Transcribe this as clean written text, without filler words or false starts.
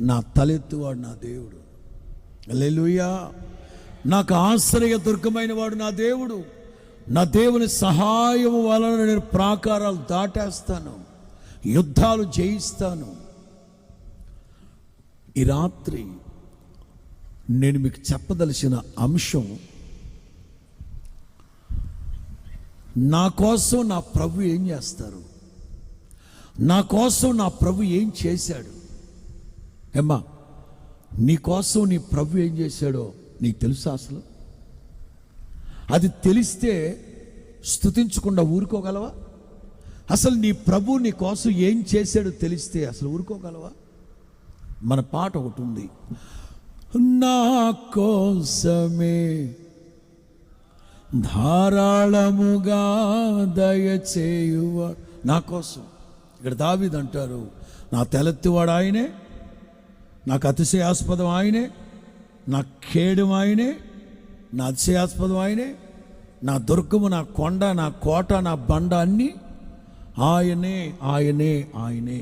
నా తలెత్తువాడు నా దేవుడు. హల్లెలూయా. నాకు ఆశ్రయ దుర్గమైన వాడు నా దేవుడు. నా దేవుని సహాయము వలన నేను ప్రాకారాలు దాటేస్తాను, యుద్ధాలు జయిస్తాను. ఈ రాత్రి నేను మీకు చెప్పదలసిన అంశం, నా కోసం నా ప్రభు ఏం చేస్తారు, నా కోసం నా ప్రభు ఏం చేశాడు. ఏమ్మా, నీ కోసం నీ ప్రభు ఏం చేశాడో నీకు తెలుసా? అసలు అది తెలిస్తే స్తుతించకుండా ఊరుకోగలవా? అసలు నీ ప్రభు నీ కోసం ఏం చేశాడో తెలిస్తే అసలు ఊరుకోగలవా? మన పాట ఒకటి ఉంది, నా కోసమే ధారాళముగా దయచేయువాడు. నా కోసం. ఇక్కడ దావీదు అంటారు, నా తలెత్తువాడు ఆయనే, నాకు అతిశయాస్పదం ఆయనే, నా ఖేడం ఆయనే, నా అతిశయాస్పదం ఆయనే, నా దుర్గము, నా కొండ, నా కోట, నా బండ అన్నీ ఆయనే ఆయనే ఆయనే.